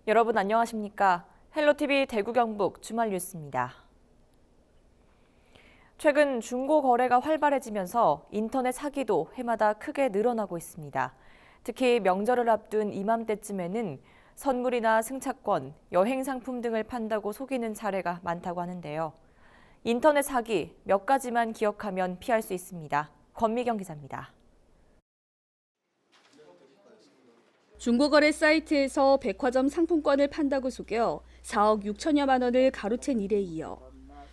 여러분 안녕하십니까? 헬로티비 대구 경북 주말 뉴스입니다. 최근 중고 거래가 활발해지면서 인터넷 사기도 해마다 크게 늘어나고 있습니다. 특히 명절을 앞둔 이맘때쯤에는 선물이나 승차권, 여행 상품 등을 판다고 속이는 사례가 많다고 하는데요. 인터넷 사기 몇 가지만 기억하면 피할 수 있습니다. 권미경 기자입니다. 중고거래 사이트에서 백화점 상품권을 판다고 속여 4억 6천여만 원을 가로챈 일에 이어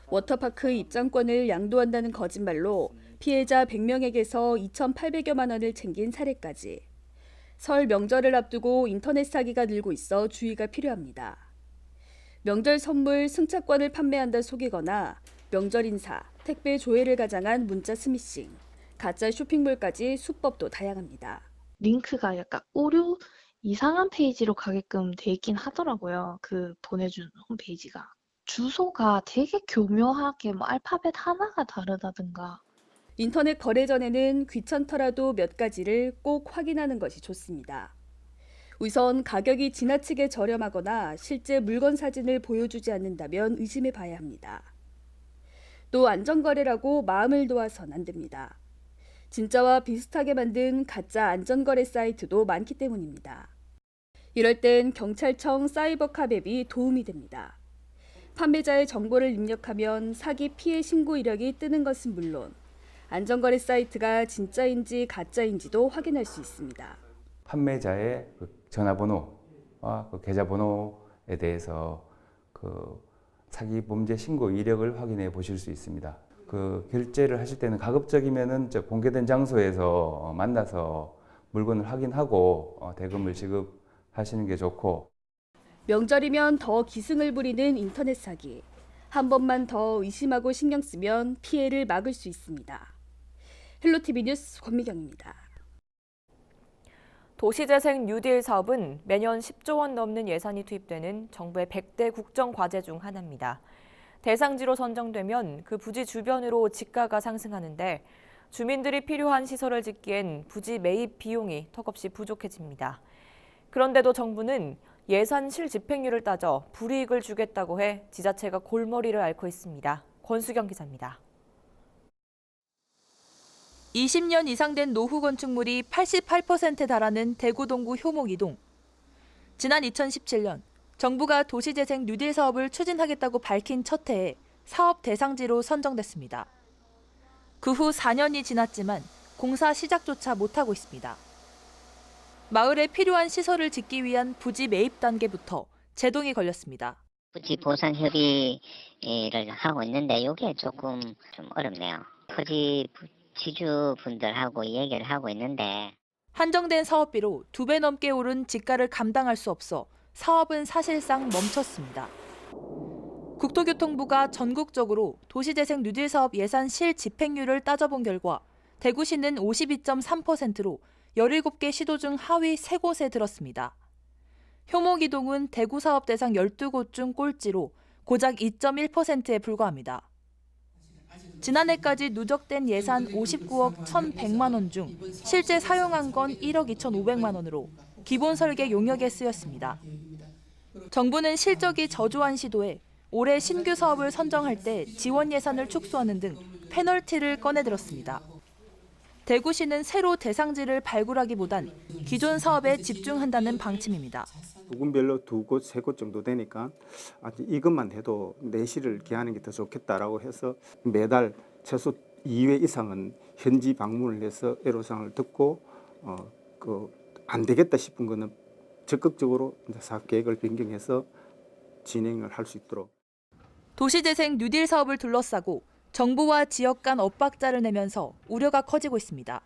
워터파크 입장권을 양도한다는 거짓말로 피해자 100명에게서 2,800여만 원을 챙긴 사례까지. 설 명절을 앞두고 인터넷 사기가 늘고 있어 주의가 필요합니다. 명절 선물 승차권을 판매한다 속이거나 명절 인사, 택배 조회를 가장한 문자 스미싱, 가짜 쇼핑몰까지 수법도 다양합니다. 링크가 약간 오류 이상한 페이지로 가게끔 돼 있긴 하더라고요. 그 보내준 홈페이지가. 주소가 되게 교묘하게 알파벳 하나가 다르다든가. 인터넷 거래 전에는 귀찮더라도 몇 가지를 꼭 확인하는 것이 좋습니다. 우선 가격이 지나치게 저렴하거나 실제 물건 사진을 보여주지 않는다면 의심해 봐야 합니다. 또 안전거래라고 마음을 놓아선 안 됩니다. 진짜와 비슷하게 만든 가짜 안전거래 사이트도 많기 때문입니다. 이럴 땐 경찰청 사이버캅 앱이 도움이 됩니다. 판매자의 정보를 입력하면 사기 피해 신고 이력이 뜨는 것은 물론 안전거래 사이트가 진짜인지 가짜인지도 확인할 수 있습니다. 판매자의 전화번호와 계좌번호에 대해서 사기 범죄 신고 이력을 확인해 보실 수 있습니다. 결제를 하실 때는 가급적이면은 공개된 장소에서 만나서 물건을 확인하고 대금을 지급하시는 게 좋고. 명절이면 더 기승을 부리는 인터넷 사기. 한 번만 더 의심하고 신경 쓰면 피해를 막을 수 있습니다. 헬로티비 뉴스 권미경입니다. 도시재생 뉴딜 사업은 매년 10조 원 넘는 예산이 투입되는 정부의 100대 국정과제 중 하나입니다. 대상지로 선정되면 그 부지 주변으로 지가가 상승하는데 주민들이 필요한 시설을 짓기엔 부지 매입 비용이 턱없이 부족해집니다. 그런데도 정부는 예산 실집행률을 따져 불이익을 주겠다고 해 지자체가 골머리를 앓고 있습니다. 권수경 기자입니다. 20년 이상 된 노후 건축물이 88%에 달하는 대구 동구 효목 이동. 지난 2017년 정부가 도시재생 뉴딜 사업을 추진하겠다고 밝힌 첫 해에 사업 대상지로 선정됐습니다. 그 후 4년이 지났지만 공사 시작조차 못하고 있습니다. 마을에 필요한 시설을 짓기 위한 부지 매입 단계부터 제동이 걸렸습니다. 부지 보상 협의를 하고 있는데 이게 조금 좀 어렵네요. 토지 지주분들하고 얘기를 하고 있는데 한정된 사업비로 2배 넘게 오른 지가를 감당할 수 없어 사업은 사실상 멈췄습니다. 국토교통부가 전국적으로 도시재생 뉴딜 사업 예산 실집행률을 따져본 결과 대구시는 52.3%로 17개 시도 중 하위 3곳에 들었습니다. 효목이동은 대구 사업 대상 12곳 중 꼴찌로 고작 2.1%에 불과합니다. 지난해까지 누적된 예산 59억 1,100만 원 중 실제 사용한 건 1억 2,500만 원으로 기본 설계 용역에 쓰였습니다. 정부는 실적이 저조한 시도에 올해 신규 사업을 선정할 때 지원 예산을 축소하는 등 페널티를 꺼내들었습니다. 대구시는 새로 대상지를 발굴하기보단 기존 사업에 집중한다는 방침입니다. 부근별로 2곳, 3곳 정도 되니까 이것만 해도 내실을 기하는 게 더 좋겠다라고 해서 매달 최소 2회 이상은 현지 방문을 해서 애로사항을 듣고 안 되겠다 싶은 거는 적극적으로 사업 계획을 변경해서 진행을 할 수 있도록. 도시재생 뉴딜 사업을 둘러싸고 정부와 지역 간 엇박자를 내면서 우려가 커지고 있습니다.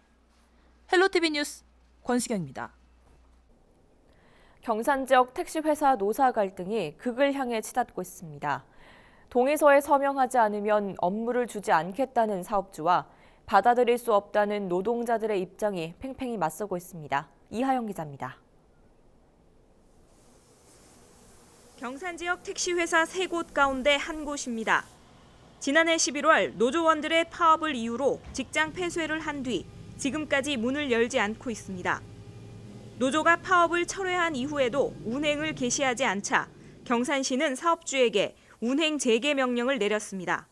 헬로티비 뉴스 권수경입니다. 경산 지역 택시회사 노사 갈등이 극을 향해 치닫고 있습니다. 동의서에 서명하지 않으면 업무를 주지 않겠다는 사업주와 받아들일 수 없다는 노동자들의 입장이 팽팽히 맞서고 있습니다. 이하영 기자입니다. 경산 지역 택시회사 3곳 가운데 한 곳입니다. 지난해 11월 노조원들의 파업을 이유로 직장 폐쇄를 한 뒤 지금까지 문을 열지 않고 있습니다. 노조가 파업을 철회한 이후에도 운행을 개시하지 않자 경산시는 사업주에게 운행 재개 명령을 내렸습니다.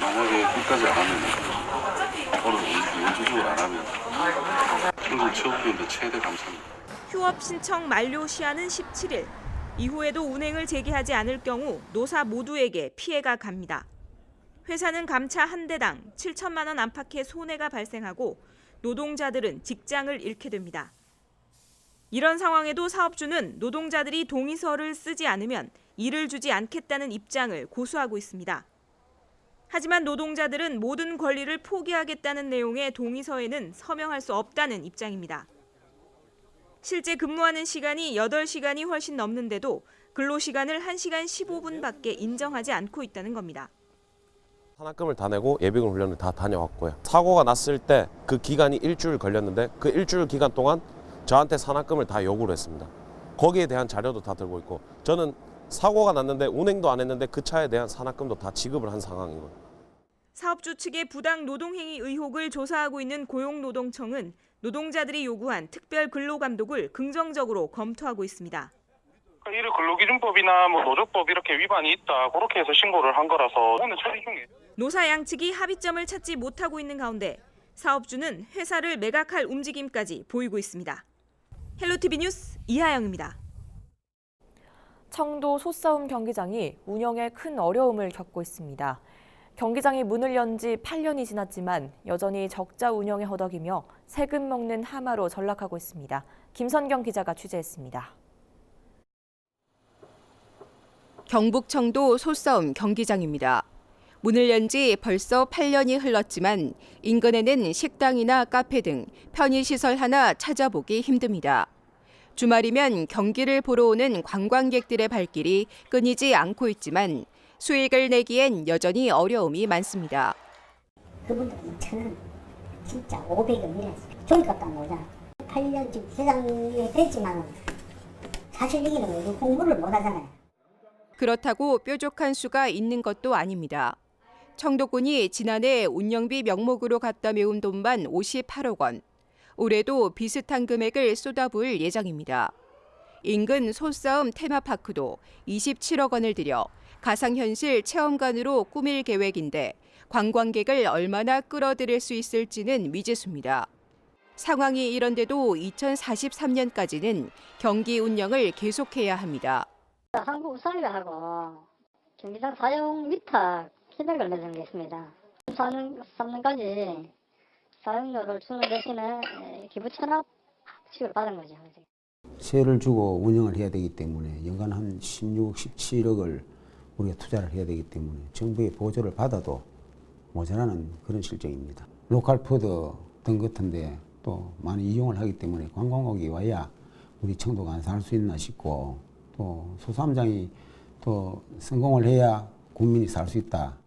만약에 끝까지 안 하면 오늘 원주적으로 안 하면 한국 취업인데 최대 감사합니다. 휴업 신청 만료 시한은 17일. 이후에도 운행을 재개하지 않을 경우 노사 모두에게 피해가 갑니다. 회사는 감차 한 대당 7천만 원 안팎의 손해가 발생하고 노동자들은 직장을 잃게 됩니다. 이런 상황에도 사업주는 노동자들이 동의서를 쓰지 않으면 일을 주지 않겠다는 입장을 고수하고 있습니다. 하지만 노동자들은 모든 권리를 포기하겠다는 내용의 동의서에는 서명할 수 없다는 입장입니다. 실제 근무하는 시간이 8시간이 훨씬 넘는데도 근로시간을 1시간 15분밖에 인정하지 않고 있다는 겁니다. 산학금을 다 내고 예비군 훈련을 다 다녀왔고요. 사고가 났을 때 그 기간이 일주일 걸렸는데 그 일주일 기간 동안 저한테 산학금을 다 요구를 했습니다. 거기에 대한 자료도 다 들고 있고 저는 사고가 났는데 운행도 안 했는데 그 차에 대한 산학금도 다 지급을 한 상황이고요. 사업주 측의 부당 노동행위 의혹을 조사하고 있는 고용노동청은 노동자들이 요구한 특별 근로감독을 긍정적으로 검토하고 있습니다. 일일 근로기준법이나 노조법 이렇게 위반이 있다 그렇게 해서 신고를 한 거라서 오늘 처리 중에. 노사 양측이 합의점을 찾지 못하고 있는 가운데 사업주는 회사를 매각할 움직임까지 보이고 있습니다. 헬로티비 뉴스 이하영입니다. 청도 소싸움 경기장이 운영에 큰 어려움을 겪고 있습니다. 경기장이 문을 연 지 8년이 지났지만 여전히 적자 운영에 허덕이며 세금 먹는 하마로 전락하고 있습니다. 김선경 기자가 취재했습니다. 경북 청도 소싸움 경기장입니다. 문을 연 지 벌써 8년이 흘렀지만 인근에는 식당이나 카페 등 편의시설 하나 찾아보기 힘듭니다. 주말이면 경기를 보러 오는 관광객들의 발길이 끊이지 않고 있지만 수익을 내기엔 여전히 어려움이 많습니다. 그분들 2,000원, 진짜 500원이라서 종이값도 안 나오잖아. 8년 지금 회장이 됐지만 사실 이기는 공부를 못 하잖아요. 그렇다고 뾰족한 수가 있는 것도 아닙니다. 청도군이 지난해 운영비 명목으로 갖다 메운 돈만 58억 원. 올해도 비슷한 금액을 쏟아부을 예정입니다. 인근 소싸움 테마파크도 27억 원을 들여 가상현실 체험관으로 꾸밀 계획인데 관광객을 얼마나 끌어들일 수 있을지는 미지수입니다. 상황이 이런데도 2043년까지는 경기 운영을 계속해야 합니다. 한국사회하고 경기장 사용 위탁 계약을 맺은 게 있습니다. 3년까지 사용료를 주는 대신에 기부 체납식을 받은 거죠. 세를 주고 운영을 해야 되기 때문에 연간 한 16억, 17억을 우리가 투자를 해야 되기 때문에 정부의 보조를 받아도 모자라는 그런 실정입니다. 로컬푸드 등 같은데 또 많이 이용을 하기 때문에 관광객이 와야 우리 청도가 안 살 수 있나 싶고 또 소싸움장이 또 성공을 해야 국민이 살 수 있다.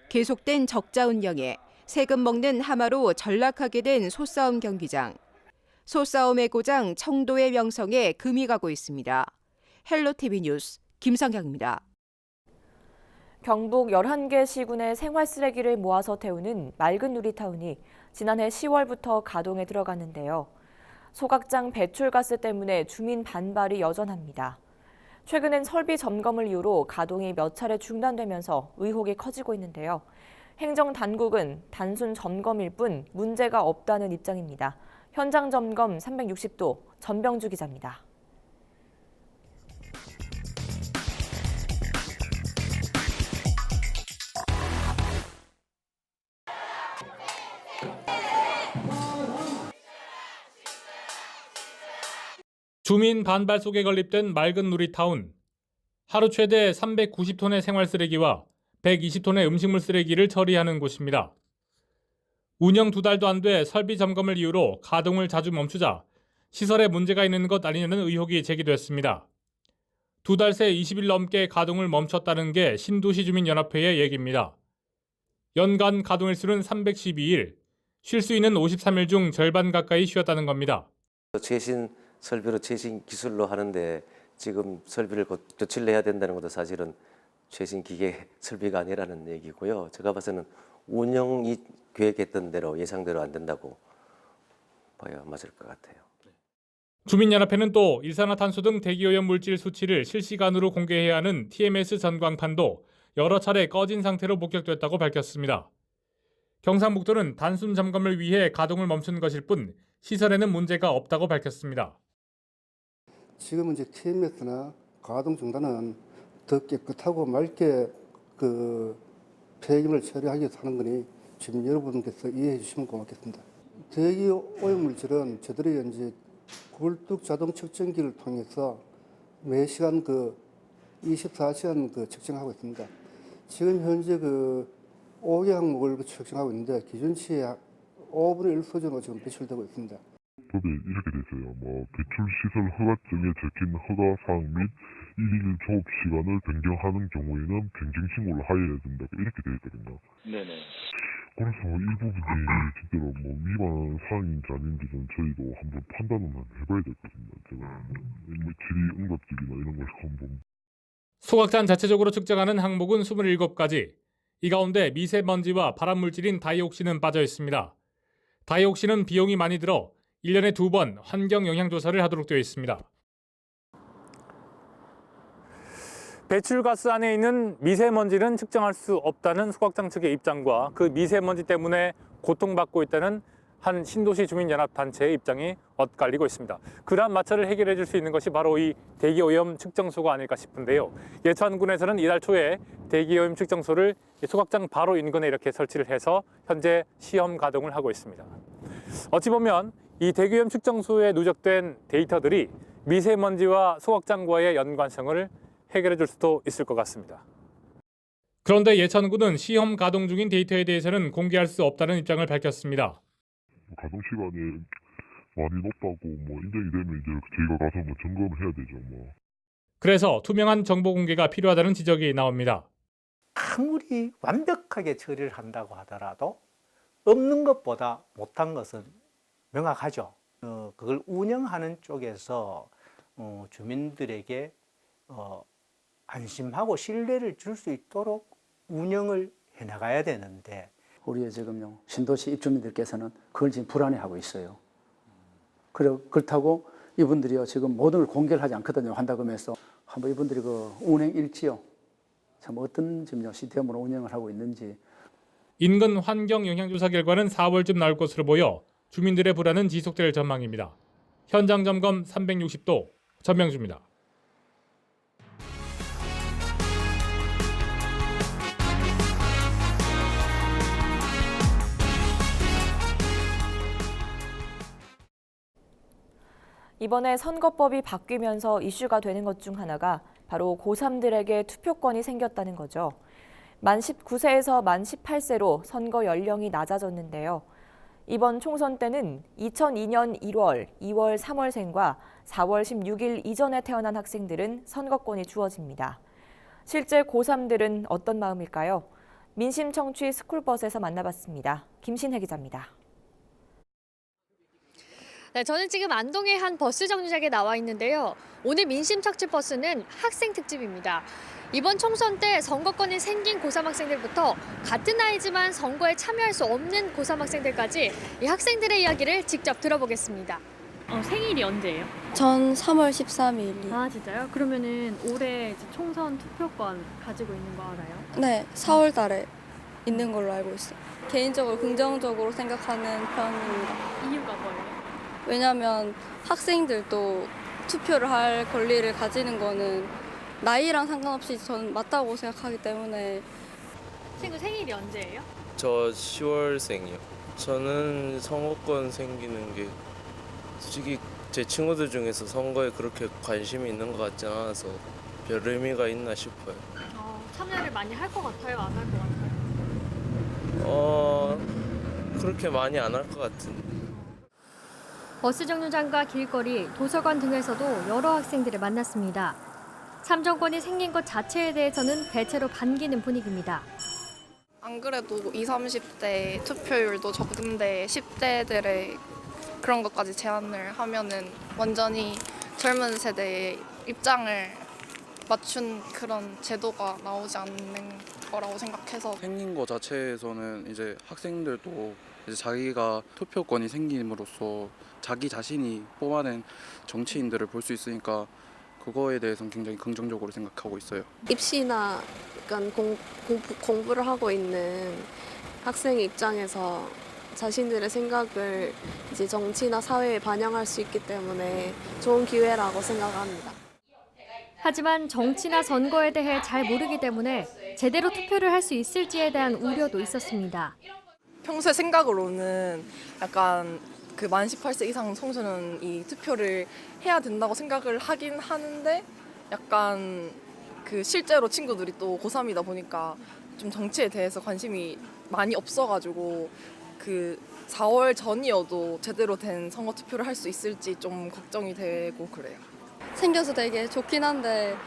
계속된 적자 운영에 세금 먹는 하마로 전락하게 된 소싸움 경기장. 소싸움의 고장 청도의 명성에 금이 가고 있습니다. 헬로티비 뉴스 김성경입니다. 경북 11개 시군의 생활 쓰레기를 모아서 태우는 맑은 누리타운이 지난해 10월부터 가동에 들어갔는데요. 소각장 배출가스 때문에 주민 반발이 여전합니다. 최근엔 설비 점검을 이유로 가동이 몇 차례 중단되면서 의혹이 커지고 있는데요. 행정당국은 단순 점검일 뿐 문제가 없다는 입장입니다. 현장 점검 360도 전병주 기자입니다. 주민 반발 속에 건립된 맑은 누리타운. 하루 최대 390톤의 생활쓰레기와 120톤의 음식물 쓰레기를 처리하는 곳입니다. 운영 2달도 안 돼 설비 점검을 이유로 가동을 자주 멈추자 시설에 문제가 있는 것 아니냐는 의혹이 제기됐습니다. 2달 새 20일 넘게 가동을 멈췄다는 게 신도시주민연합회의 얘기입니다. 연간 가동일수는 312일, 쉴 수 있는 53일 중 절반 가까이 쉬었다는 겁니다. 최신 설비로 최신 기술로 하는데 지금 설비를 교체를 해야 된다는 것도 사실은 최신 기계 설비가 아니라는 얘기고요. 제가 봐서는 운영이 계획했던 대로 예상대로 안 된다고 봐야 맞을 것 같아요. 주민연합회는 또 일산화탄소 등 대기오염 물질 수치를 실시간으로 공개해야 하는 TMS 전광판도 여러 차례 꺼진 상태로 목격됐다고 밝혔습니다. 경상북도는 단순 점검을 위해 가동을 멈춘 것일 뿐 시설에는 문제가 없다고 밝혔습니다. 지금은 이제 TMS나 가동 중단은 더 깨끗하고 맑게 폐기물 처리하기 위해서 하는 거니 주민 여러분께서 이해해 주시면 고맙겠습니다. 대기 오염 물질은 저들이 이제 굴뚝 자동 측정기를 통해서 매 시간 24시간 측정하고 있습니다. 지금 현재 5개 항목을 측정하고 있는데 기준치의 5분의 1 수준으로 지금 배출되고 있습니다. 법에 이렇게 돼 있어요. 배출시설 허가증에 적힌 허가사항 및 일일 조업 시간을 변경하는 경우에는 변경 신고를 하여야 된다. 이렇게 돼 있거든요. 네네. 그래서 이 부분이 진짜로 위반 사항인지 아닌지 좀 저희도 한번 판단을 해봐야 되거든요. 제가 질의 응답질이나 이런 걸 한번. 소각잔 자체적으로 측정하는 항목은 27가지. 이 가운데 미세먼지와 발암물질인 다이옥신은 빠져 있습니다. 다이옥신은 비용이 많이 들어 1년에 2번 환경영향조사를 하도록 되어 있습니다. 배출가스 안에 있는 미세먼지는 측정할 수 없다는 소각장 측의 입장과 그 미세먼지 때문에 고통받고 있다는 한 신도시 주민연합단체의 입장이 엇갈리고 있습니다. 그러한 마찰을 해결해 줄 수 있는 것이 바로 이 대기오염 측정소가 아닐까 싶은데요. 예천군에서는 이달 초에 대기오염 측정소를 소각장 바로 인근에 이렇게 설치를 해서 현재 시험 가동을 하고 있습니다. 어찌 보면 이 대기오염 측정소에 누적된 데이터들이 미세먼지와 소각장과의 연관성을 해결해 줄 수도 있을 것 같습니다. 그런데 예천군은 시험 가동 중인 데이터에 대해서는 공개할 수 없다는 입장을 밝혔습니다. 가동 시간이 많이 높다고 인정이 되면 이제 저희가 가서 점검을 해야 되죠. 그래서 투명한 정보 공개가 필요하다는 지적이 나옵니다. 아무리 완벽하게 처리를 한다고 하더라도 없는 것보다 못한 것은 명확하죠. 그걸 운영하는 쪽에서 주민들에게 안심하고 신뢰를 줄 수 있도록 운영을 해나가야 되는데 우리의 지금 신도시 입주민들께서는 그걸 지금 불안해하고 있어요. 그렇다고 이분들이요 지금 모든 걸 공개를 하지 않거든요. 한다고 해서 한번 이분들이 운행 일지요. 참 어떤 지금 시스템으로 운영을 하고 있는지. 인근 환경 영향조사 결과는 4월쯤 나올 것으로 보여 주민들의 불안은 지속될 전망입니다. 현장 점검 360도 전명주입니다. 이번에 선거법이 바뀌면서 이슈가 되는 것 중 하나가 바로 고3들에게 투표권이 생겼다는 거죠. 만 19세에서 만 18세로 선거 연령이 낮아졌는데요. 이번 총선 때는 2002년 1월, 2월 3월생과 4월 16일 이전에 태어난 학생들은 선거권이 주어집니다. 실제 고3들은 어떤 마음일까요? 민심 청취 스쿨버스에서 만나봤습니다. 김신혜 기자입니다. 네, 저는 지금 안동의 한 버스 정류장에 나와 있는데요. 오늘 민심 척지 버스는 학생 특집입니다. 이번 총선 때 선거권이 생긴 고3 학생들부터 같은 나이지만 선거에 참여할 수 없는 고3 학생들까지 이 학생들의 이야기를 직접 들어보겠습니다. 생일이 언제예요? 전 3월 13일이. 아, 진짜요? 그러면은 올해 이제 총선 투표권 가지고 있는 거 알아요? 네, 4월 달에 있는 걸로 알고 있어요. 개인적으로 긍정적으로 생각하는 편입니다. 이유가 뭐예요? 왜냐면 학생들도 투표를 할 권리를 가지는 거는 나이랑 상관없이 저는 맞다고 생각하기 때문에. 친구 생일이 언제예요? 저 10월생이요. 저는 선거권 생기는 게 솔직히 제 친구들 중에서 선거에 그렇게 관심이 있는 것 같지 않아서 별 의미가 있나 싶어요. 참여를 많이 할 것 같아요? 안 할 것 같아요? 그렇게 많이 안 할 것 같은데. 버스 정류장과 길거리, 도서관 등에서도 여러 학생들을 만났습니다. 참정권이 생긴 것 자체에 대해서는 대체로 반기는 분위기입니다. 안 그래도 20, 30대 투표율도 적은데 10대들의 그런 것까지 제한을 하면은 완전히 젊은 세대의 입장을 맞춘 그런 제도가 나오지 않는 거라고 생각해서. 생긴 거 자체에서는 이제 학생들도 이제 자기가 투표권이 생김으로써 자기 자신이 뽑아낸 정치인들을 볼 수 있으니까 그거에 대해서는 굉장히 긍정적으로 생각하고 있어요. 입시나 약간 공부를 하고 있는 학생 입장에서 자신들의 생각을 이제 정치나 사회에 반영할 수 있기 때문에 좋은 기회라고 생각합니다. 하지만 정치나 선거에 대해 잘 모르기 때문에 제대로 투표를 할 수 있을지에 대한 우려도 있었습니다. 평소의 생각으로는 약간 그 만 18세 이상 청소년이 투표를 해야 된다고 생각을 하긴 하는데 약간 그 실제로 친구들이 또 고3이다 보니까 좀 정치에 대해서 관심이 많이 없어가지고 그 4월 전이어도 제대로 된 선거 투표를 할 수 있을지 좀 걱정이 되고 그래요. 생겨서 되게 좋긴 한데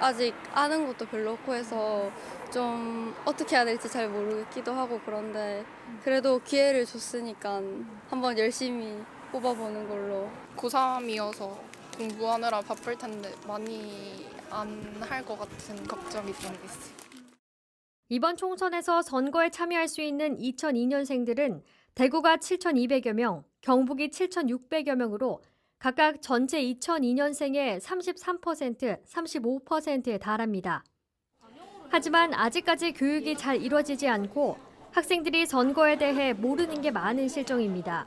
아직 아는 것도 별로 없고 해서 좀 어떻게 해야 될지 잘 모르겠기도 하고 그런데 그래도 기회를 줬으니까 한번 열심히 뽑아보는 걸로. 고3이어서 공부하느라 바쁠 텐데 많이 안 할 것 같은 걱정이 좀 있어요. 이번 총선에서 선거에 참여할 수 있는 2002년생들은 대구가 7,200여 명, 경북이 7,600여 명으로 각각 전체 2002년생의 33%, 35%에 달합니다. 하지만 아직까지 교육이 잘 이루어지지 않고 학생들이 선거에 대해 모르는 게 많은 실정입니다.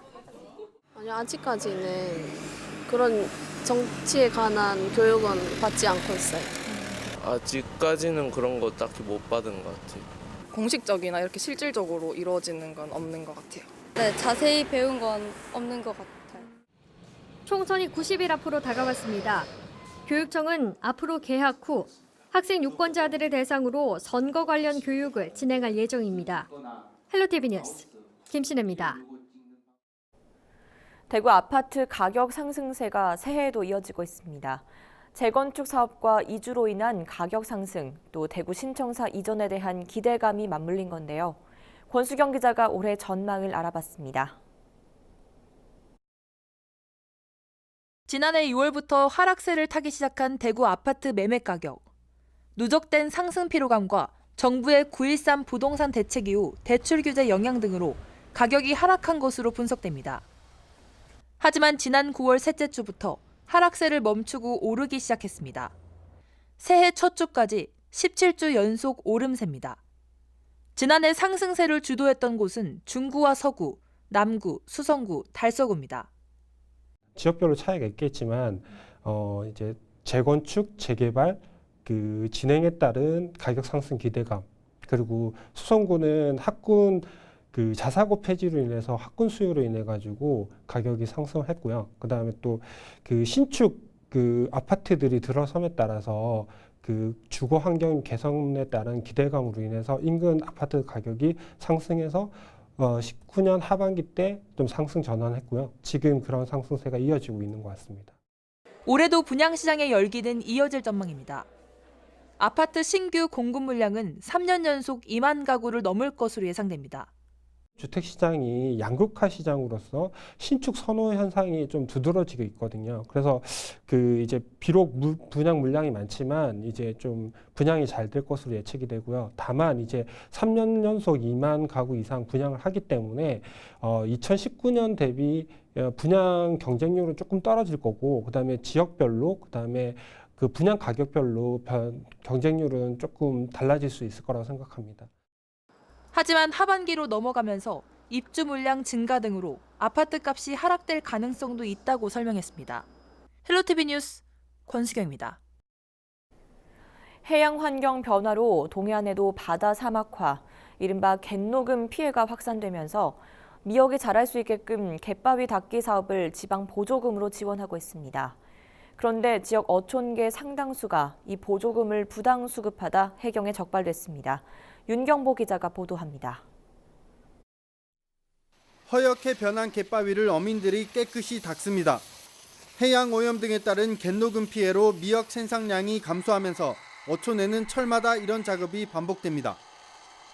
아니요, 아직까지는 그런 정치에 관한 교육은 받지 않고 있어요. 아직까지는 그런 거 딱히 못 받은 것 같아요. 공식적이나 이렇게 실질적으로 이루어지는 건 없는 것 같아요. 네, 자세히 배운 건 없는 것 같아요. 총선이 90일 앞으로 다가왔습니다. 교육청은 앞으로 개학 후 학생 유권자들을 대상으로 선거 관련 교육을 진행할 예정입니다. 헬로티비 뉴스 김신혜입니다. 대구 아파트 가격 상승세가 새해에도 이어지고 있습니다. 재건축 사업과 이주로 인한 가격 상승, 또 대구 신청사 이전에 대한 기대감이 맞물린 건데요. 권수경 기자가 올해 전망을 알아봤습니다. 지난해 6월부터 하락세를 타기 시작한 대구 아파트 매매 가격. 누적된 상승 피로감과 정부의 9.13 부동산 대책 이후 대출 규제 영향 등으로 가격이 하락한 것으로 분석됩니다. 하지만 지난 9월 셋째 주부터 하락세를 멈추고 오르기 시작했습니다. 새해 첫 주까지 17주 연속 오름세입니다. 지난해 상승세를 주도했던 곳은 중구와 서구, 남구, 수성구, 달서구입니다. 지역별로 차이가 있겠지만 이제 재건축, 재개발 그 진행에 따른 가격 상승 기대감, 그리고 수성구는 학군 그 자사고 폐지로 인해서 학군 수요로 인해 가지고 가격이 상승했고요. 그다음에 또 그 신축 그 아파트들이 들어섬에 따라서 그 주거 환경 개선에 따른 기대감으로 인해서 인근 아파트 가격이 상승해서 19년 하반기 때 좀 상승 전환했고요. 지금 그런 상승세가 이어지고 있는 것 같습니다. 올해도 분양시장의 열기는 이어질 전망입니다. 아파트 신규 공급 물량은 3년 연속 2만 가구를 넘을 것으로 예상됩니다. 주택 시장이 양극화 시장으로서 신축 선호 현상이 좀 두드러지고 있거든요. 그래서 그 이제 비록 분양 물량이 많지만 이제 좀 분양이 잘 될 것으로 예측이 되고요. 다만 이제 3년 연속 2만 가구 이상 분양을 하기 때문에 2019년 대비 분양 경쟁률은 조금 떨어질 거고, 그다음에 지역별로, 그다음에 그 분양 가격별로 경쟁률은 조금 달라질 수 있을 거라고 생각합니다. 하지만 하반기로 넘어가면서 입주 물량 증가 등으로 아파트 값이 하락될 가능성도 있다고 설명했습니다. 헬로티비 뉴스 권수경입니다. 해양 환경 변화로 동해안에도 바다 사막화, 이른바 갯녹음 피해가 확산되면서 미역이 자랄 수 있게끔 갯바위 닦기 사업을 지방 보조금으로 지원하고 있습니다. 그런데 지역 어촌계 상당수가 이 보조금을 부당 수급하다 해경에 적발됐습니다. 윤경보 기자가 보도합니다. 허옇게 변한 갯바위를 어민들이 깨끗이 닦습니다. 해양 오염 등에 따른 갯녹음 피해로 미역 생산량이 감소하면서 어촌에는 철마다 이런 작업이 반복됩니다.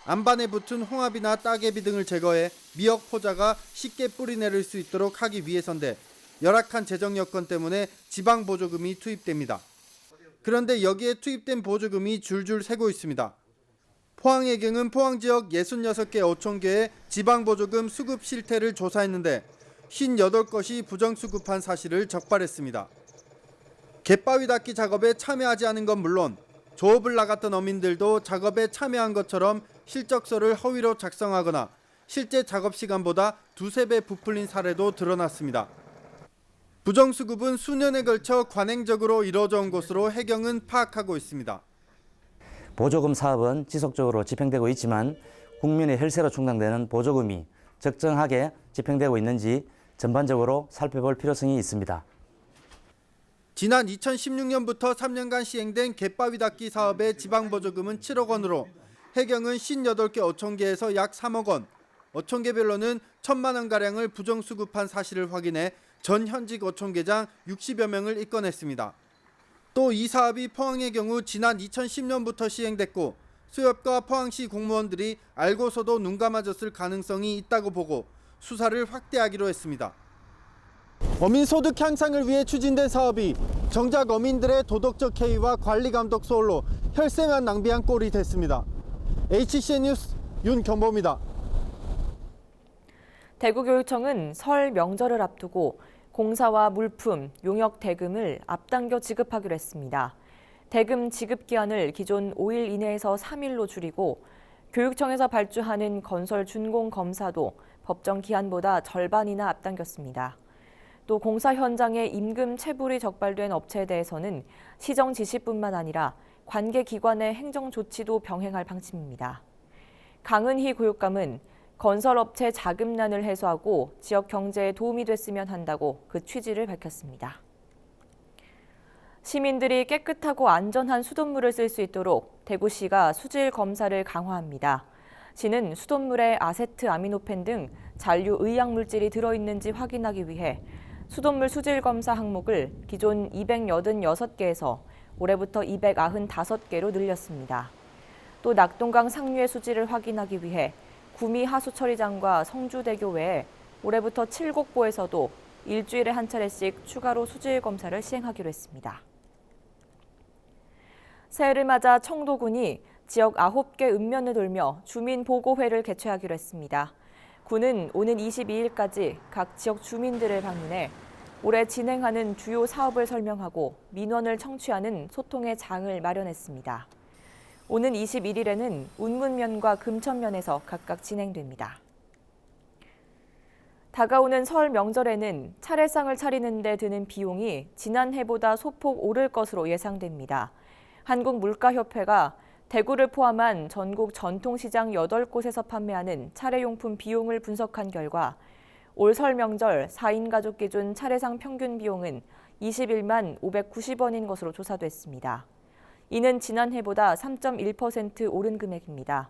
안반에 붙은 홍합이나 따개비 등을 제거해 미역 포자가 쉽게 뿌리내릴 수 있도록 하기 위해서인데 열악한 재정 여건 때문에 지방 보조금이 투입됩니다. 그런데 여기에 투입된 보조금이 줄줄 새고 있습니다. 포항해경은 포항 지역 66개 어촌계의 지방보조금 수급 실태를 조사했는데 58것이 부정수급한 사실을 적발했습니다. 갯바위 닦기 작업에 참여하지 않은 건 물론 조업을 나갔던 어민들도 작업에 참여한 것처럼 실적서를 허위로 작성하거나 실제 작업 시간보다 두세 배 부풀린 사례도 드러났습니다. 부정수급은 수년에 걸쳐 관행적으로 이루어져 온 것으로 해경은 파악하고 있습니다. 보조금 사업은 지속적으로 집행되고 있지만 국민의 혈세로 충당되는 보조금이 적정하게 집행되고 있는지 전반적으로 살펴볼 필요성이 있습니다. 지난 2016년부터 3년간 시행된 갯바위 닦기 사업의 지방보조금은 7억 원으로 해경은 58개 어촌계에서 약 3억 원, 어촌계별로는 1,000만 원가량을 부정수급한 사실을 확인해 전 현직 어촌계장 60여 명을 입건했습니다. 또 이 사업이 포항의 경우 지난 2010년부터 시행됐고 수협과 포항시 공무원들이 알고서도 눈 감아줬을 가능성이 있다고 보고 수사를 확대하기로 했습니다. 어민 소득 향상을 위해 추진된 사업이 정작 어민들의 도덕적 해이와 관리 감독 소홀로 혈세만 낭비한 꼴이 됐습니다. HCN 뉴스 윤경보입니다. 대구교육청은 설 명절을 앞두고 공사와 물품, 용역 대금을 앞당겨 지급하기로 했습니다. 대금 지급 기한을 기존 5일 이내에서 3일로 줄이고 교육청에서 발주하는 건설 준공 검사도 법정 기한보다 절반이나 앞당겼습니다. 또 공사 현장에 임금 체불이 적발된 업체에 대해서는 시정 지시뿐만 아니라 관계 기관의 행정 조치도 병행할 방침입니다. 강은희 교육감은 건설업체 자금난을 해소하고 지역 경제에 도움이 됐으면 한다고 그 취지를 밝혔습니다. 시민들이 깨끗하고 안전한 수돗물을 쓸 수 있도록 대구시가 수질 검사를 강화합니다. 시는 수돗물에 아세트아미노펜 등 잔류 의약물질이 들어있는지 확인하기 위해 수돗물 수질 검사 항목을 기존 286개에서 올해부터 295개로 늘렸습니다. 또 낙동강 상류의 수질을 확인하기 위해 구미 하수처리장과 성주대교 외에 올해부터 7곡보에서도 일주일에 한 차례씩 추가로 수질 검사를 시행하기로 했습니다. 새해를 맞아 청도군이 지역 9개 읍면을 돌며 주민보고회를 개최하기로 했습니다. 군은 오는 22일까지 각 지역 주민들을 방문해 올해 진행하는 주요 사업을 설명하고 민원을 청취하는 소통의 장을 마련했습니다. 오는 21일에는 운문면과 금천면에서 각각 진행됩니다. 다가오는 설 명절에는 차례상을 차리는 데 드는 비용이 지난해보다 소폭 오를 것으로 예상됩니다. 한국물가협회가 대구를 포함한 전국 전통시장 8곳에서 판매하는 차례용품 비용을 분석한 결과 올 설 명절 4인 가족 기준 차례상 평균 비용은 21만 590원인 것으로 조사됐습니다. 이는 지난해보다 3.1% 오른 금액입니다.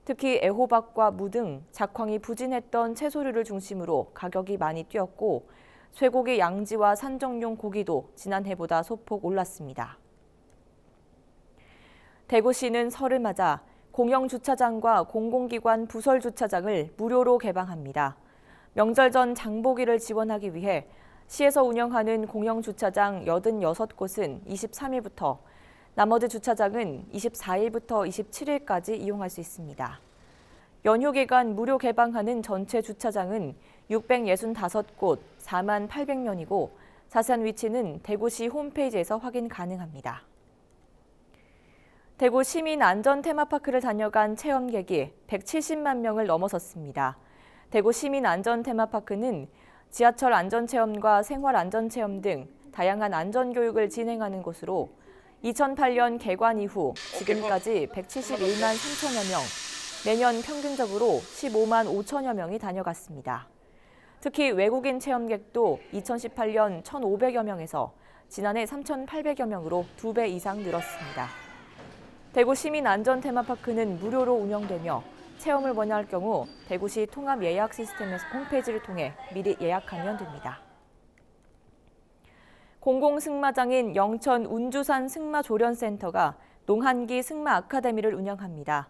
특히 애호박과 무 등 작황이 부진했던 채소류를 중심으로 가격이 많이 뛰었고 쇠고기 양지와 산정용 고기도 지난해보다 소폭 올랐습니다. 대구시는 설을 맞아 공영주차장과 공공기관 부설주차장을 무료로 개방합니다. 명절 전 장보기를 지원하기 위해 시에서 운영하는 공영주차장 86곳은 23일부터 나머지 주차장은 24일부터 27일까지 이용할 수 있습니다. 연휴 기간 무료 개방하는 전체 주차장은 665곳 4만 800명이고 자세한 위치는 대구시 홈페이지에서 확인 가능합니다. 대구 시민 안전 테마파크를 다녀간 체험객이 170만 명을 넘어섰습니다. 대구 시민 안전 테마파크는 지하철 안전체험과 생활안전체험 등 다양한 안전교육을 진행하는 곳으로 2008년 개관 이후 지금까지 171만 3천여 명, 매년 평균적으로 15만 5천여 명이 다녀갔습니다. 특히 외국인 체험객도 2018년 1,500여 명에서 지난해 3,800여 명으로 2배 이상 늘었습니다. 대구 시민 안전 테마파크는 무료로 운영되며 체험을 원할 경우 대구시 통합 예약 시스템에서 홈페이지를 통해 미리 예약하면 됩니다. 공공승마장인 영천 운주산 승마조련센터가 농한기 승마 아카데미를 운영합니다.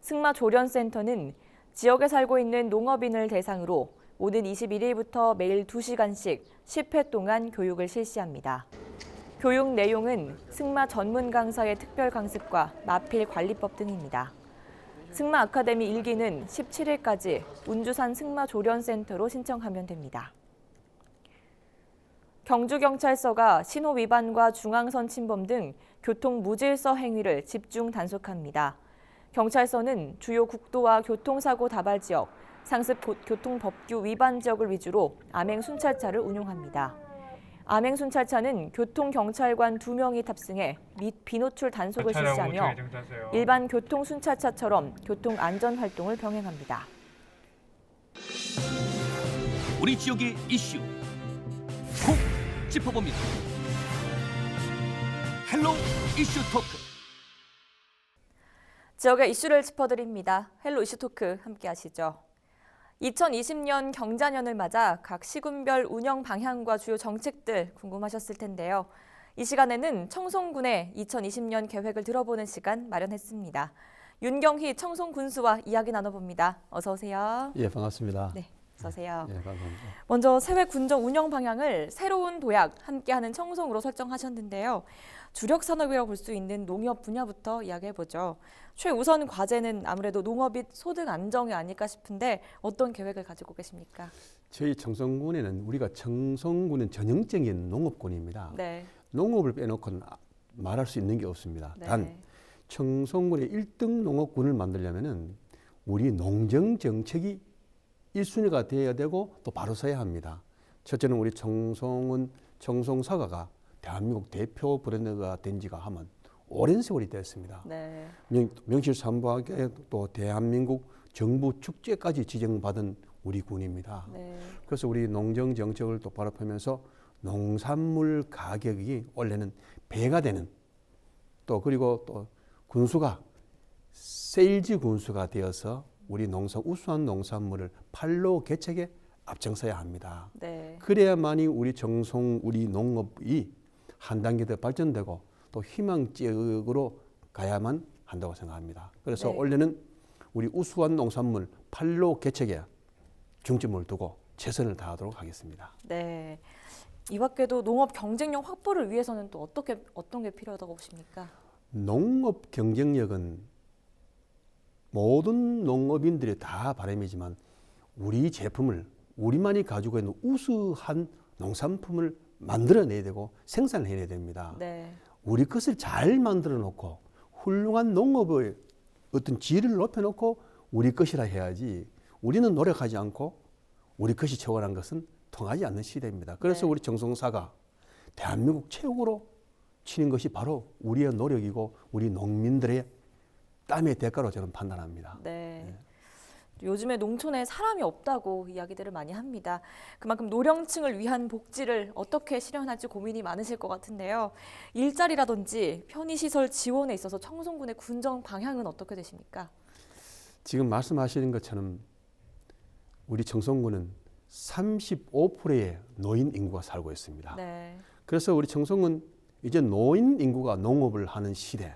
승마조련센터는 지역에 살고 있는 농업인을 대상으로 오는 21일부터 매일 2시간씩 10회 동안 교육을 실시합니다. 교육 내용은 승마 전문 강사의 특별 강습과 마필 관리법 등입니다. 승마 아카데미 1기는 17일까지 운주산 승마조련센터로 신청하면 됩니다. 경주경찰서가 신호 위반과 중앙선 침범 등 교통 무질서 행위를 집중 단속합니다. 경찰서는 주요 국도와 교통사고 다발 지역, 상습 교통법규 위반 지역을 위주로 암행 순찰차를 운용합니다. 암행 순찰차는 교통경찰관 2명이 탑승해 비노출 단속을 실시하며 일반 교통 순찰차처럼 교통 안전 활동을 병행합니다. 우리 지역의 이슈 콕 짚어봅니다. 헬로 이슈 토크. 지역의 이슈를 짚어드립니다. 헬로 이슈 토크 함께 하시죠. 2020년 경자년을 맞아 각 시군별 운영 방향과 주요 정책들 궁금하셨을 텐데요. 이 시간에는 청송군의 2020년 계획을 들어보는 시간 마련했습니다. 윤경희 청송군수와 이야기 나눠봅니다. 어서 오세요. 예, 반갑습니다. 네, 어서 오세요. 예, 감사합니다. 먼저 새해 군정 운영 방향을 새로운 도약 함께하는 청송으로 설정하셨는데요. 주력 산업이라고 볼 수 있는 농협 분야부터 이야기해보죠. 최우선 과제는 아무래도 농업이 소득 안정이 아닐까 싶은데 어떤 계획을 가지고 계십니까? 저희 청송군에는 우리가 청송군은 전형적인 농업군입니다. 네. 농업을 빼놓고는 말할 수 있는 게 없습니다. 네. 단 청송군의 1등 농업군을 만들려면은 우리 농정 정책이 1순위가 되어야 되고 또 바로 서야 합니다. 첫째는 우리 청송은 청송사과가 대한민국 대표 브랜드가 된 지가 하면 오랜 세월이 됐습니다. 네. 명실상부하게 또 대한민국 정부 축제까지 지정받은 우리 군입니다. 네. 그래서 우리 농정 정책을 똑바로 펴면서 농산물 가격이 원래는 배가 되는 또 그리고 또 군수가 세일즈 군수가 되어서 우리 우수한 농산물을 판로 개척에 앞장서야 합니다. 네. 그래야만이 우리 우리 농업이 한 단계 더 발전되고 또 희망 지역으로 가야만 한다고 생각합니다. 그래서 네. 원래는 우리 우수한 농산물 판로 개척에 중점을 두고 최선을 다하도록 하겠습니다. 네. 이 밖에도 농업 경쟁력 확보를 위해서는 또 어떤 게 필요하다고 보십니까? 농업 경쟁력은 모든 농업인들의 다 바람이지만 우리 제품을 우리만이 가지고 있는 우수한 농산품을 만들어내야 되고 생산해야 됩니다. 네. 우리 것을 잘 만들어 놓고 훌륭한 농업의 어떤 질을 높여놓고 우리 것이라 해야지 우리는 노력하지 않고 우리 것이 최고라는 것은 통하지 않는 시대입니다. 그래서 네. 우리 청송사가 대한민국 최고로 치는 것이 바로 우리의 노력이고 우리 농민들의 땀의 대가로 저는 판단합니다. 네. 요즘에 농촌에 사람이 없다고 이야기들을 많이 합니다. 그만큼 노령층을 위한 복지를 어떻게 실현할지 고민이 많으실 것 같은데요. 일자리라든지 편의시설 지원에 있어서 청송군의 군정 방향은 어떻게 되십니까? 지금 말씀하시는 것처럼 우리 청송군은 35%의 노인 인구가 살고 있습니다. 네. 그래서 우리 청송은 이제 노인 인구가 농업을 하는 시대,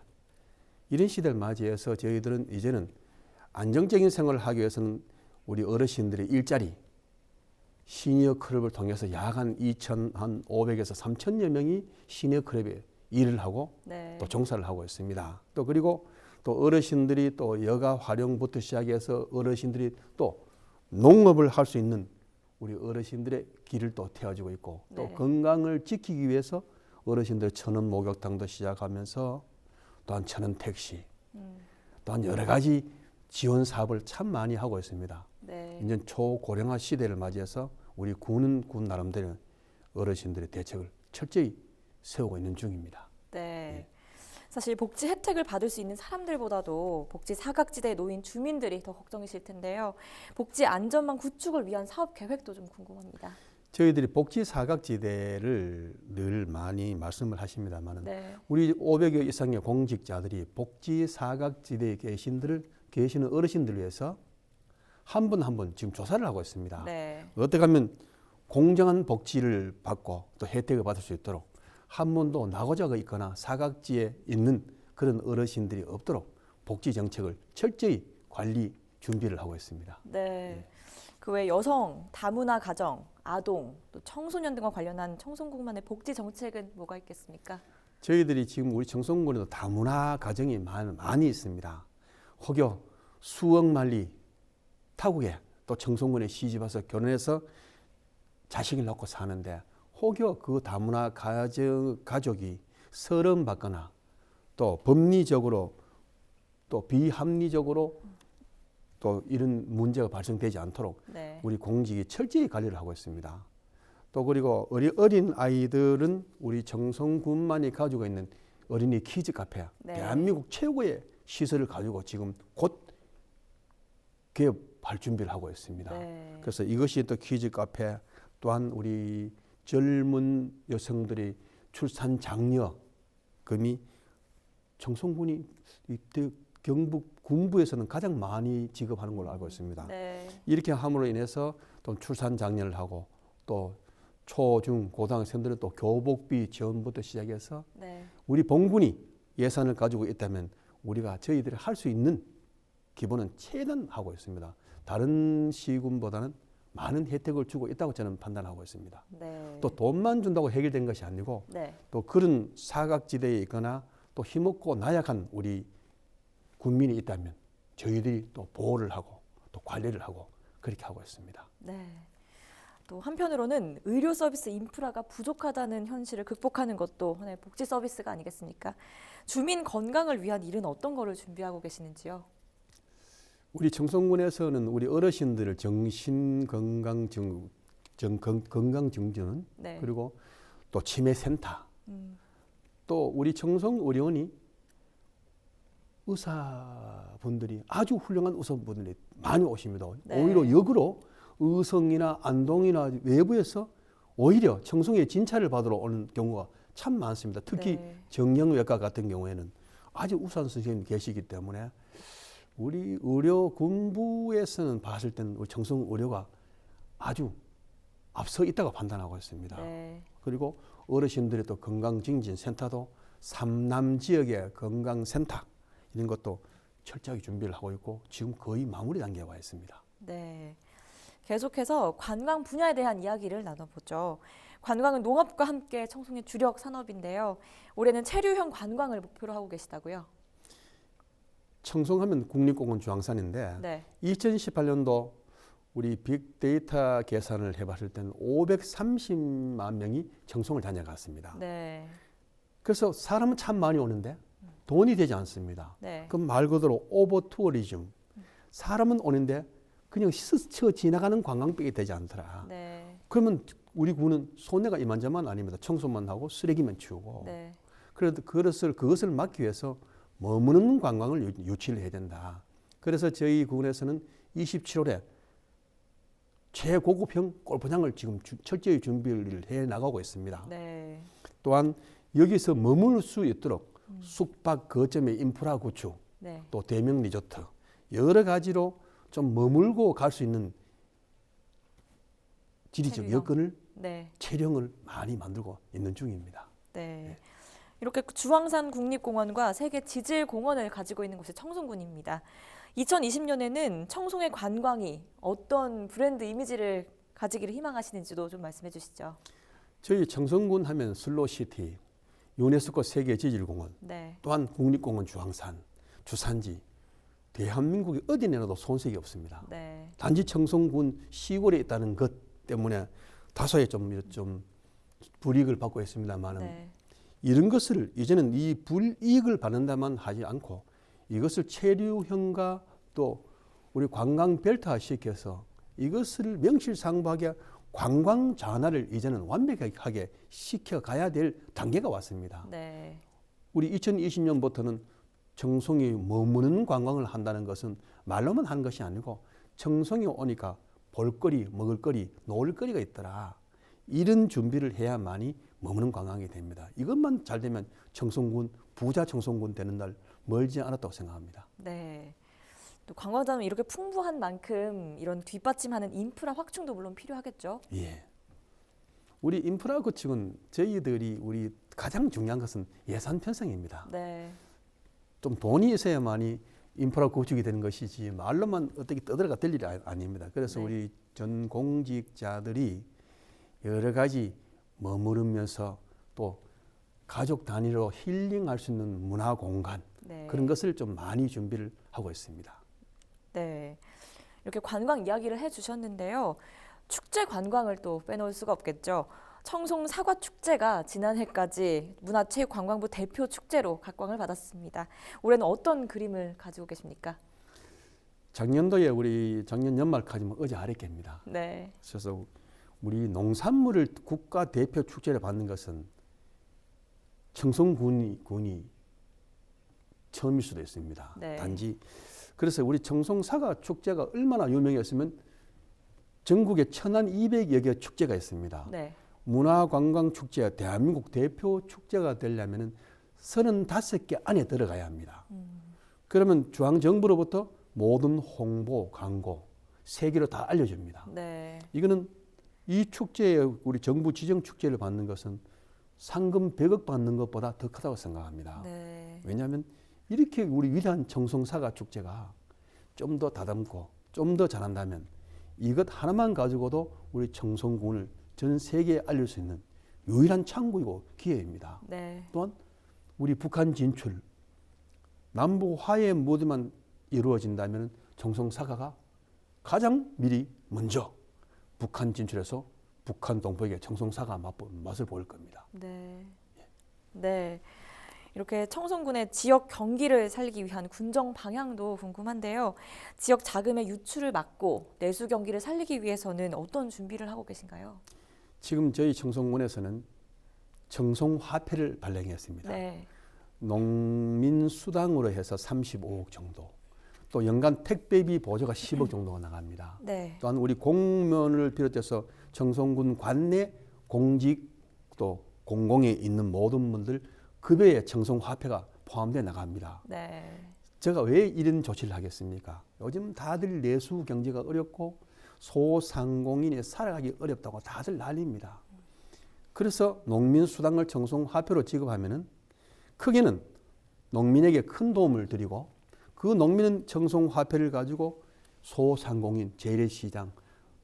이런 시대를 맞이해서 저희들은 이제는 안정적인 생활을 하기 위해서는 우리 어르신들의 일자리, 시니어 클럽을 통해서 약 한 2,500에서 3,000여 명이 시니어 클럽에 일을 하고 네. 또 종사를 하고 있습니다. 또 그리고 또 어르신들이 또 여가 활용부터 시작해서 어르신들이 또 농업을 할 수 있는 우리 어르신들의 길을 또 태워주고 있고 또 네. 건강을 지키기 위해서 어르신들 천연 목욕탕도 시작하면서 또한 천연 택시, 또한 여러 가지 지원 사업을 참 많이 하고 있습니다. 네. 이제 초고령화 시대를 맞이해서 우리 군은 군 나름대로 어르신들의 대책을 철저히 세우고 있는 중입니다. 네. 사실 복지 혜택을 받을 수 있는 사람들보다도 복지 사각지대에 놓인 주민들이 더 걱정이실 텐데요. 복지 안전망 구축을 위한 사업 계획도 좀 궁금합니다. 저희들이 복지 사각지대를 늘 많이 말씀을 하십니다만 네. 우리 500여 이상의 공직자들이 복지 사각지대에 계시는 어르신들을 위해서 한 분 한 분 지금 조사를 하고 있습니다. 네. 어떻게 하면 공정한 복지를 받고 또 혜택을 받을 수 있도록 한 번도 낙오자가 있거나 사각지에 있는 그런 어르신들이 없도록 복지 정책을 철저히 관리 준비를 하고 있습니다. 네. 그 외 여성, 다문화 가정, 아동, 또 청소년 등과 관련한 청송군만의 복지 정책은 뭐가 있겠습니까? 저희들이 지금 우리 청송군에도 다문화 가정이 많이 있습니다. 혹여 수억 만리 타국에 또 청송군에 시집와서 결혼해서 자식을 낳고 사는데 혹여 그 다문화 가족이 서름받거나 또 법리적으로 또 비합리적으로 또 이런 문제가 발생되지 않도록 네. 우리 공직이 철저히 관리를 하고 있습니다. 또 그리고 어린 아이들은 우리 청송군만이 가지고 있는 어린이 키즈 카페, 네. 대한민국 최고의 시설을 가지고 지금 곧 개업할 준비를 하고 있습니다. 네. 그래서 이것이 또 키즈 카페 또한 우리 젊은 여성들이 출산 장려금이 청송군이 이때 경북 군부에서는 가장 많이 지급하는 걸로 알고 있습니다. 네. 이렇게 함으로 인해서 또 출산 장려를 하고 또 초, 중, 고등학생들은 또 교복비 지원부터 시작해서 네. 우리 본군이 예산을 가지고 있다면 우리가 저희들이 할 수 있는 기본은 최대한 하고 있습니다. 다른 시군보다는 많은 혜택을 주고 있다고 저는 판단하고 있습니다. 네. 또 돈만 준다고 해결된 것이 아니고 네. 또 그런 사각지대에 있거나 또 힘없고 나약한 우리 국민이 있다면 저희들이 또 보호를 하고 또 관리를 하고 그렇게 하고 있습니다. 네. 또 한편으로는 의료 서비스 인프라가 부족하다는 현실을 극복하는 것도 하나의 복지 서비스가 아니겠습니까? 주민 건강을 위한 일은 어떤 거를 준비하고 계시는지요? 우리 청송군에서는 우리 어르신들을 정신 건강 건강 증진 네. 그리고 또 치매센터 또 우리 청송 의료원이 의사분들이 아주 훌륭한 의사분들이 많이 오십니다. 네. 오히려 역으로 의성이나 안동이나 외부에서 오히려 청송에 진찰을 받으러 오는 경우가 참 많습니다. 특히 네. 정형외과 같은 경우에는 아주 우수한 선생님이 계시기 때문에 우리 의료 군부에서는 봤을 때는 우리 청송 의료가 아주 앞서 있다고 판단하고 있습니다. 네. 그리고 어르신들의 또 건강증진센터도 삼남 지역의 건강센터 이런 것도 철저하게 준비를 하고 있고 지금 거의 마무리 단계에 와 있습니다. 네. 계속해서 관광 분야에 대한 이야기를 나눠보죠. 관광은 농업과 함께 청송의 주력 산업인데요. 올해는 체류형 관광을 목표로 하고 계시다고요? 청송하면 국립공원 주황산인데 네. 2018년도 우리 빅데이터 계산을 해봤을 때는 530만 명이 청송을 다녀갔습니다. 네. 그래서 사람은 참 많이 오는데 돈이 되지 않습니다. 네. 그럼 말 그대로 오버 투어리즘. 사람은 오는데 그냥 스쳐 지나가는 관광객이 되지 않더라. 네. 그러면 우리 군은 손해가 이만저만 아닙니다. 청소만 하고 쓰레기만 치우고. 네. 그래도 그것을 막기 위해서 머무는 관광을 유치를 해야 된다. 그래서 저희 군에서는 27월에 최고급형 골프장을 지금 철저히 준비를 해 나가고 있습니다. 네. 또한 여기서 머물 수 있도록 숙박 거점의 인프라 구축, 네. 또 대명 리조트 여러 가지로 좀 머물고 갈 수 있는 지리적 여건을 네. 체령을 많이 만들고 있는 중입니다. 네. 이렇게 주황산 국립공원과 세계 지질공원을 가지고 있는 곳이 청송군입니다. 2020년에는 청송의 관광이 어떤 브랜드 이미지를 가지기를 희망하시는지도 좀 말씀해 주시죠. 저희 청송군 하면 슬로시티, 유네스코 세계지질공원, 네. 또한 국립공원 주황산, 주산지, 대한민국이 어디 내놔도 손색이 없습니다. 네. 단지 청송군 시골에 있다는 것 때문에 다소의 좀 불이익을 받고 있습니다만은 네. 이런 것을 이제는 이 불이익을 받는다만 하지 않고 이것을 체류형과 또 우리 관광 벨트화 시켜서 이것을 명실상부하게 관광 전환을 이제는 완벽하게 시켜가야 될 단계가 왔습니다. 네. 우리 2020년부터는 청송이 머무는 관광을 한다는 것은 말로만 하는 것이 아니고 청송이 오니까 볼거리, 먹을거리, 놀거리가 있더라. 이런 준비를 해야만이 머무는 관광이 됩니다. 이것만 잘 되면 청송군, 부자 청송군 되는 날 멀지 않았다고 생각합니다. 네. 또 관광자는 이렇게 풍부한 만큼 이런 뒷받침하는 인프라 확충도 물론 필요하겠죠. 예. 우리 인프라 구축은 저희들이 우리 가장 중요한 것은 예산 편성입니다. 네. 좀 돈이 있어야만이 인프라 구축이 되는 것이지 말로만 어떻게 떠들어가 될 일이 아닙니다. 그래서 네. 우리 전 공직자들이 여러 가지 머무르면서 또 가족 단위로 힐링할 수 있는 문화 공간 네. 그런 것을 좀 많이 준비를 하고 있습니다. 네, 이렇게 관광 이야기를 해주셨는데요. 축제 관광을 또 빼놓을 수가 없겠죠. 청송 사과 축제가 지난해까지 문화체육관광부 대표 축제로 각광을 받았습니다. 올해는 어떤 그림을 가지고 계십니까? 작년도에 우리 작년 연말까지만 어제 아랫개입니다. 네. 그래서 우리 농산물을 국가 대표 축제를 받는 것은 청송군이 처음일 수도 있습니다. 네. 단지 그래서 우리 청송 사과 축제가 얼마나 유명했으면 전국에 1200여 개 축제가 있습니다. 네. 문화관광축제 대한민국 대표 축제가 되려면 35개 안에 들어가야 합니다. 그러면 중앙정부로부터 모든 홍보, 광고, 세계로 다 알려줍니다. 네. 이거는 이 축제에 우리 정부 지정 축제를 받는 것은 상금 100억 받는 것보다 더 크다고 생각합니다. 네. 왜냐하면 이렇게 우리 위대한 청송사과 축제가 좀 더 다듬고 좀 더 잘한다면 이것 하나만 가지고도 우리 청송군을 전 세계에 알릴 수 있는 유일한 창구이고 기회입니다. 네. 또한 우리 북한 진출, 남북 화해 모두만 이루어진다면 청송사과가 가장 미리 먼저 북한 진출해서 북한 동포에게 청송사과 맛을 보일 겁니다. 네. 네. 이렇게 청송군의 지역 경기를 살리기 위한 군정 방향도 궁금한데요. 지역 자금의 유출을 막고 내수 경기를 살리기 위해서는 어떤 준비를 하고 계신가요? 지금 저희 청송군에서는 청송화폐를 발행했습니다. 네. 농민수당으로 해서 35억 정도, 또 연간 택배비 보조가 10억 정도가 나갑니다. 네. 또한 우리 공무원을 비롯해서 청송군 관내 공직 또 공공에 있는 모든 분들 급여에 청송화폐가 포함되어 나갑니다. 네. 제가 왜 이런 조치를 하겠습니까? 요즘 다들 내수 경제가 어렵고 소상공인이 살아가기 어렵다고 다들 난립니다. 그래서 농민수당을 청송화폐로 지급하면은 크게는 농민에게 큰 도움을 드리고 그 농민은 청송화폐를 가지고 소상공인, 재래시장,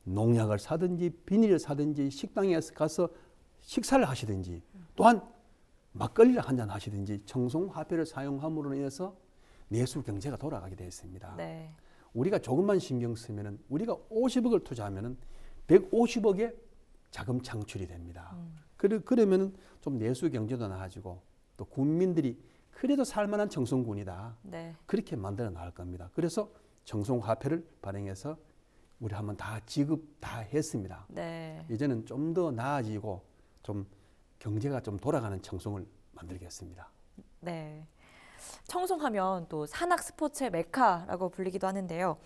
농약을 사든지 비닐을 사든지 식당에 가서 식사를 하시든지 또한 막걸리를 한잔 하시든지 청송화폐를 사용함으로 인해서 내수 경제가 돌아가게 되어 있습니다. 네. 우리가 조금만 신경 쓰면은 우리가 50억을 투자하면은 150억의 자금 창출이 됩니다. 그러면은 좀 내수 경제도 나아지고 또 국민들이 그래도 살만한 청송군이다. 네. 그렇게 만들어 나갈 겁니다. 그래서 청송화폐를 발행해서 우리 한번 다 지급 다 했습니다. 네. 이제는 좀 더 나아지고 좀 경제가 좀 돌아가는 청송을 만들겠습니다. 네. 청송하면 또 산악 스포츠의 메카라고 불리기도 하는데요.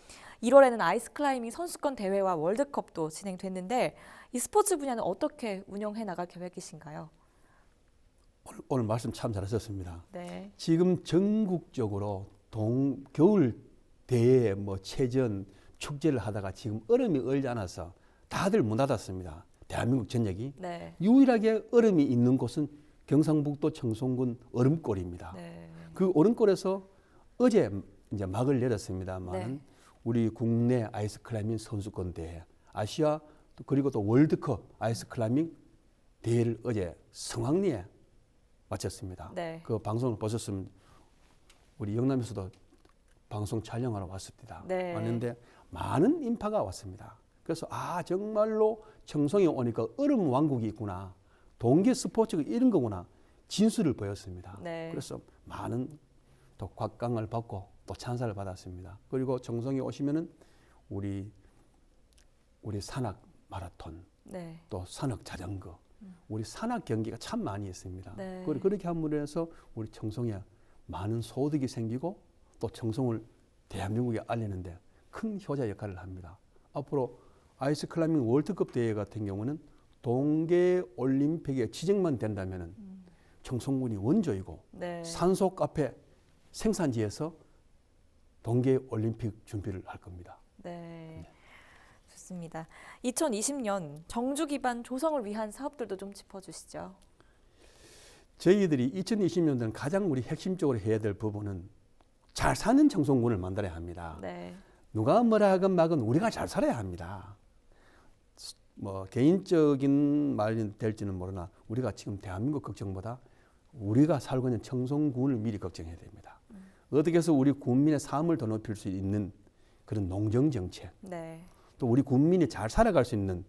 1월에는 아이스클라이밍 선수권 대회와 월드컵도 진행됐는데 이 스포츠 분야는 어떻게 운영해 나갈 계획이신가요? 오늘 말씀 참 잘하셨습니다. 네. 지금 전국적으로 겨울 대회 체전 축제를 하다가 지금 얼음이 얼지 않아서 다들 문 닫았습니다. 대한민국 전역이. 네. 유일하게 얼음이 있는 곳은 경상북도 청송군 얼음골입니다. 네. 그 얼음골에서 어제 이제 막을 내렸습니다만 네. 우리 국내 아이스클라이밍 선수권 대회, 아시아 그리고 또 월드컵 아이스클라이밍 대회를 어제 성황리에 마쳤습니다. 네. 그 방송을 보셨으면 우리 영남에서도 방송 촬영하러 왔습니다. 네. 왔는데 많은 인파가 왔습니다. 그래서 정말로 청송에 오니까 얼음 왕국이 있구나. 동계 스포츠가 이런 거구나. 진수를 보였습니다. 네. 그래서 많은 또 곽강을 받고 또 찬사를 받았습니다. 그리고 청송에 오시면은 우리 산악 마라톤, 네. 또 산악 자전거, 우리 산악 경기가 참 많이 있습니다. 네. 그렇게 함으로 해서 우리 청송에 많은 소득이 생기고 또 청송을 대한민국에 알리는데 큰 효자 역할을 합니다. 앞으로 아이스클라이밍 월드컵 대회 같은 경우는 동계올림픽에 지정만 된다면 청송군이 원조이고 네. 산소 카페 생산지에서 동계올림픽 준비를 할 겁니다. 네. 좋습니다. 2020년 정주 기반 조성을 위한 사업들도 좀 짚어주시죠. 저희들이 2020년도는 가장 우리 핵심적으로 해야 될 부분은 잘 사는 청송군을 만들어야 합니다. 네. 누가 뭐라 하건 막은 우리가 잘 살아야 합니다. 개인적인 말이 될지는 모르나 우리가 지금 대한민국 걱정보다 우리가 살고 있는 청송군을 미리 걱정해야 됩니다. 어떻게 해서 우리 국민의 삶을 더 높일 수 있는 그런 농정 정책, 네. 또 우리 국민이 잘 살아갈 수 있는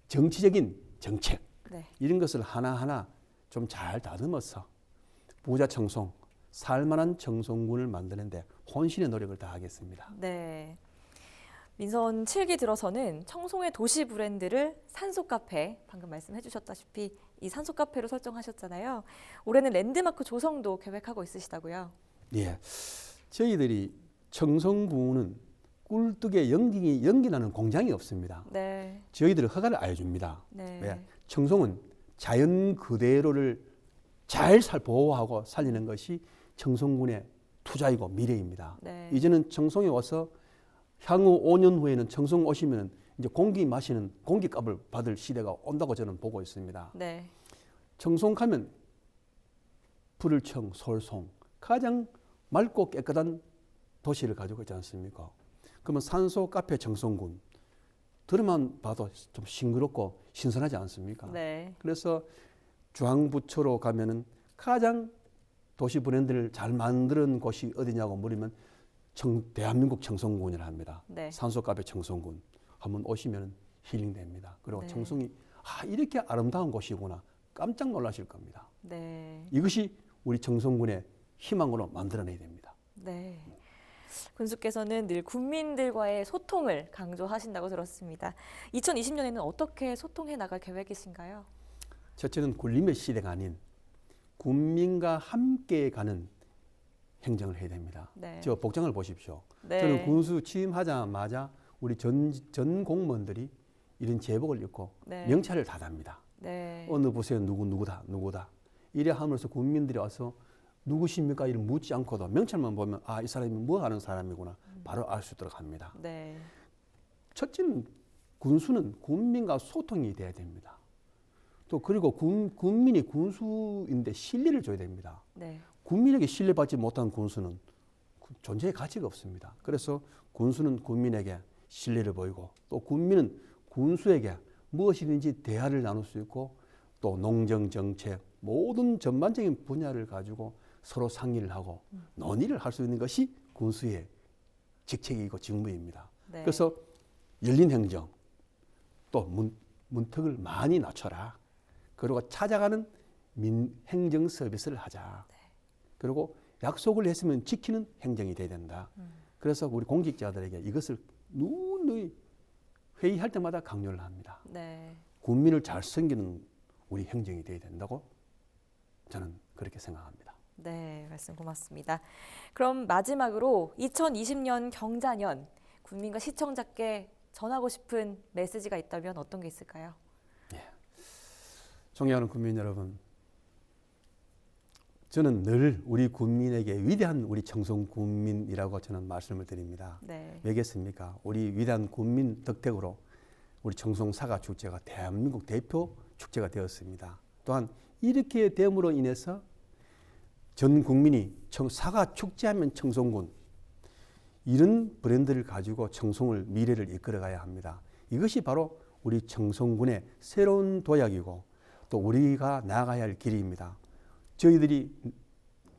정치적인 정책, 네. 이런 것을 하나하나 좀 잘 다듬어서 부자 청송, 살만한 청송군을 만드는데 혼신의 노력을 다하겠습니다. 네. 민선 7기 들어서는 청송의 도시 브랜드를 산소카페, 방금 말씀해 주셨다시피 이 산소카페로 설정하셨잖아요. 올해는 랜드마크 조성도 계획하고 있으시다고요? 예, 저희들이 청송군은 꿀떡에 연기나는 공장이 없습니다. 네. 저희들은 허가를 안 해줍니다. 네. 왜? 청송은 자연 그대로를 잘 보호하고 살리는 것이 청송군의 투자이고 미래입니다. 네. 이제는 청송에 와서 향후 5년 후에는 청송 오시면 이제 공기 마시는 공기값을 받을 시대가 온다고 저는 보고 있습니다. 네. 청송 가면 불을청, 솔송 가장 맑고 깨끗한 도시를 가지고 있지 않습니까? 그러면 산소 카페 청송군 들어만 봐도 좀 싱그럽고 신선하지 않습니까? 네. 그래서 중앙부처로 가면은 가장 도시 브랜드를 잘 만드는 곳이 어디냐고 물으면 대한민국 청송군이라 합니다. 네. 산소 카페 청송군 한번 오시면 힐링됩니다. 그리고 네. 청송이 이렇게 아름다운 곳이구나 깜짝 놀라실 겁니다. 네. 이것이 우리 청송군의 희망으로 만들어내야 됩니다. 네. 군수께서는 늘 국민들과의 소통을 강조하신다고 들었습니다. 2020년에는 어떻게 소통해 나갈 계획이신가요? 첫째는 군림의 시대가 아닌 국민과 함께 가는 행정을 해야 됩니다. 네. 저 복장을 보십시오. 네. 저는 군수 취임하자마자 우리 전 공무원들이 이런 제복을 입고 네. 명찰을 다 답니다. 네. 어느 부서에 누구다. 이래 하면서 국민들이 와서 누구십니까? 이를 묻지 않고도 명찰만 보면 이 사람이 뭐 하는 사람이구나 바로 알 수 있도록 합니다. 네. 첫째는 군수는 국민과 소통이 돼야 됩니다. 또 그리고 국민이 군수인데 신뢰를 줘야 됩니다. 네. 국민에게 신뢰받지 못한 군수는 존재의 가치가 없습니다. 그래서 군수는 국민에게 신뢰를 보이고 또 국민은 군수에게 무엇이든지 대화를 나눌 수 있고 또 농정 정책 모든 전반적인 분야를 가지고 서로 상의를 하고 논의를 할 수 있는 것이 군수의 직책이고 직무입니다. 네. 그래서 열린 행정 또 문턱을 많이 낮춰라. 그리고 찾아가는 행정 서비스를 하자. 네. 그리고 약속을 했으면 지키는 행정이 돼야 된다. 그래서 우리 공직자들에게 이것을 누누이 회의할 때마다 강조를 합니다. 네. 국민을 잘 섬기는 우리 행정이 돼야 된다고 저는 그렇게 생각합니다. 네, 말씀 고맙습니다. 그럼 마지막으로 2020년 경자년 국민과 시청자께 전하고 싶은 메시지가 있다면 어떤 게 있을까요? 존경하는 국민 여러분, 저는 늘 우리 국민에게 위대한 우리 청송 국민이라고 저는 말씀을 드립니다. 네. 왜겠습니까? 우리 위대한 국민 덕택으로 우리 청송 사과 축제가 대한민국 대표 축제가 되었습니다. 또한 이렇게 됨으로 인해서 전 국민이 사과 축제하면 청송군 이런 브랜드를 가지고 청송을 미래를 이끌어가야 합니다. 이것이 바로 우리 청송군의 새로운 도약이고 또 우리가 나아가야 할 길입니다. 저희들이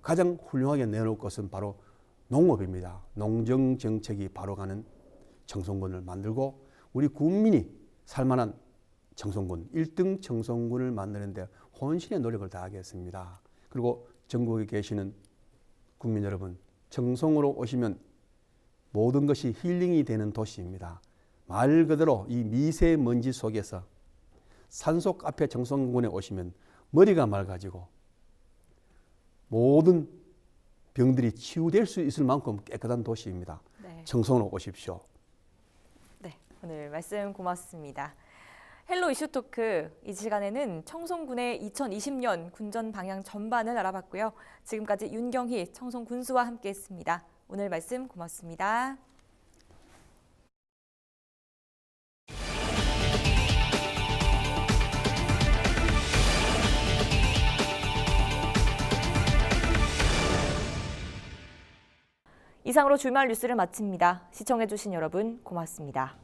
가장 훌륭하게 내놓을 것은 바로 농업입니다. 농정 정책이 바로 가는 청송군을 만들고 우리 국민이 살만한 청송군, 1등 청송군을 만드는데 혼신의 노력을 다하겠습니다. 그리고 전국에 계시는 국민 여러분, 청송으로 오시면 모든 것이 힐링이 되는 도시입니다. 말 그대로 이 미세먼지 속에서 산소 카페 청송군에 오시면 머리가 맑아지고 모든 병들이 치유될 수 있을 만큼 깨끗한 도시입니다. 네. 청송으로 오십시오. 네, 오늘 말씀 고맙습니다. 헬로 이슈 토크, 이 시간에는 청송군의 2020년 군전 방향 전반을 알아봤고요. 지금까지 윤경희 청송 군수와 함께했습니다. 오늘 말씀 고맙습니다. 이상으로 주말 뉴스를 마칩니다. 시청해주신 여러분 고맙습니다.